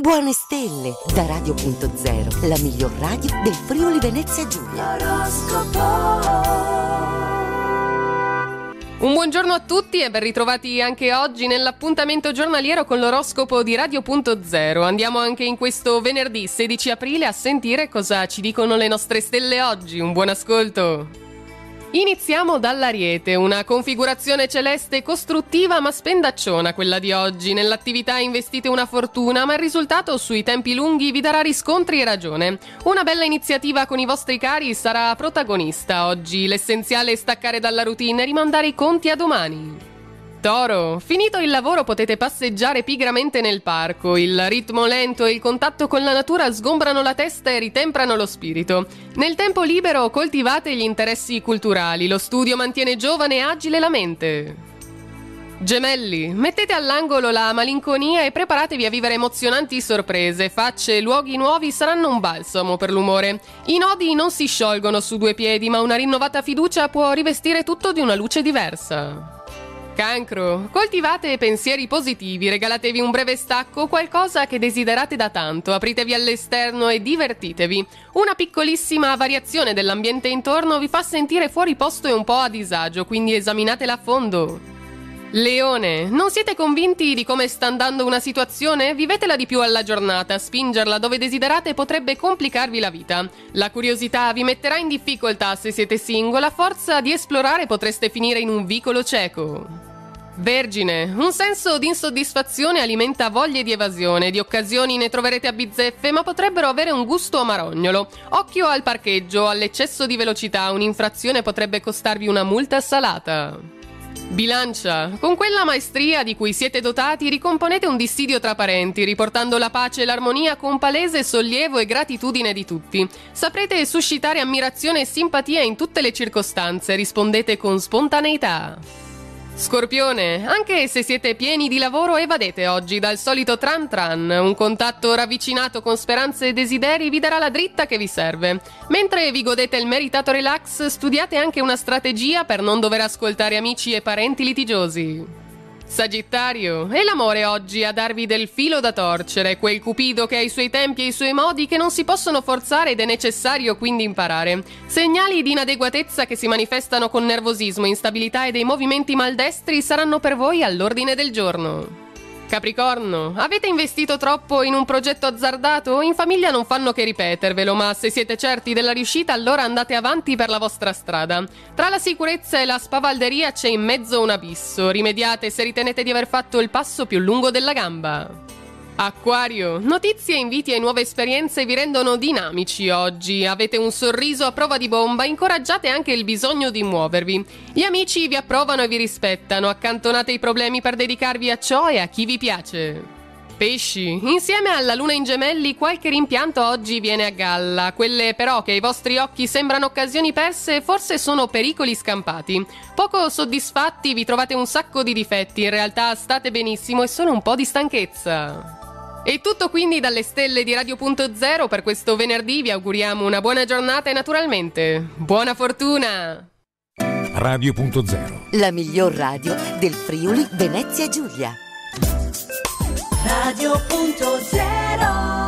Buone stelle da Radio.0, la miglior radio del Friuli Venezia Giulia. Un buongiorno a tutti e ben ritrovati anche oggi nell'appuntamento giornaliero con l'oroscopo di Radio.0. Andiamo anche in questo venerdì 16 aprile a sentire cosa ci dicono le nostre stelle oggi. Un buon ascolto! Iniziamo dall'Ariete, una configurazione celeste costruttiva ma spendacciona quella di oggi. Nell'attività investite una fortuna, ma il risultato sui tempi lunghi vi darà riscontri e ragione. Una bella iniziativa con i vostri cari sarà protagonista oggi. L'essenziale è staccare dalla routine e rimandare i conti a domani. Toro, finito il lavoro potete passeggiare pigramente nel parco. Il ritmo lento e il contatto con la natura sgombrano la testa e ritemprano lo spirito. Nel tempo libero coltivate gli interessi culturali, lo studio mantiene giovane e agile la mente. Gemelli, mettete all'angolo la malinconia e preparatevi a vivere emozionanti sorprese. Facce e luoghi nuovi saranno un balsamo per l'umore. I nodi non si sciolgono su due piedi, ma una rinnovata fiducia può rivestire tutto di una luce diversa. Cancro, coltivate pensieri positivi, regalatevi un breve stacco, qualcosa che desiderate da tanto, apritevi all'esterno e divertitevi. Una piccolissima variazione dell'ambiente intorno vi fa sentire fuori posto e un po' a disagio, quindi esaminatela a fondo. Leone, non siete convinti di come sta andando una situazione? Vivetela di più alla giornata, spingerla dove desiderate potrebbe complicarvi la vita. La curiosità vi metterà in difficoltà se siete single, a forza di esplorare potreste finire in un vicolo cieco. Vergine, un senso di insoddisfazione alimenta voglie di evasione, di occasioni ne troverete a bizzeffe, ma potrebbero avere un gusto amarognolo. Occhio al parcheggio, all'eccesso di velocità, un'infrazione potrebbe costarvi una multa salata. Bilancia, con quella maestria di cui siete dotati ricomponete un dissidio tra parenti, riportando la pace e l'armonia con palese sollievo e gratitudine di tutti. Saprete suscitare ammirazione e simpatia in tutte le circostanze, rispondete con spontaneità. Scorpione, anche se siete pieni di lavoro evadete oggi dal solito tran tran. Un contatto ravvicinato con speranze e desideri vi darà la dritta che vi serve. Mentre vi godete il meritato relax, studiate anche una strategia per non dover ascoltare amici e parenti litigiosi. Sagittario, è l'amore oggi a darvi del filo da torcere, quel cupido che ha i suoi tempi e i suoi modi che non si possono forzare ed è necessario quindi imparare. Segnali di inadeguatezza che si manifestano con nervosismo, instabilità e dei movimenti maldestri saranno per voi all'ordine del giorno. Capricorno, avete investito troppo in un progetto azzardato? In famiglia non fanno che ripetervelo, ma se siete certi della riuscita allora andate avanti per la vostra strada. Tra la sicurezza e la spavalderia c'è in mezzo un abisso, rimediate se ritenete di aver fatto il passo più lungo della gamba. Acquario, notizie e inviti e nuove esperienze vi rendono dinamici oggi. Avete un sorriso a prova di bomba, incoraggiate anche il bisogno di muovervi. Gli amici vi approvano e vi rispettano, accantonate i problemi per dedicarvi a ciò e a chi vi piace. Pesci, insieme alla luna in gemelli qualche rimpianto oggi viene a galla. Quelle però che ai vostri occhi sembrano occasioni perse forse sono pericoli scampati. Poco soddisfatti vi trovate un sacco di difetti, in realtà state benissimo e solo un po' di stanchezza. È tutto quindi dalle stelle di Radio.0 per questo venerdì, vi auguriamo una buona giornata e naturalmente buona fortuna! Radio.0, la miglior radio del Friuli Venezia Giulia. Radio.0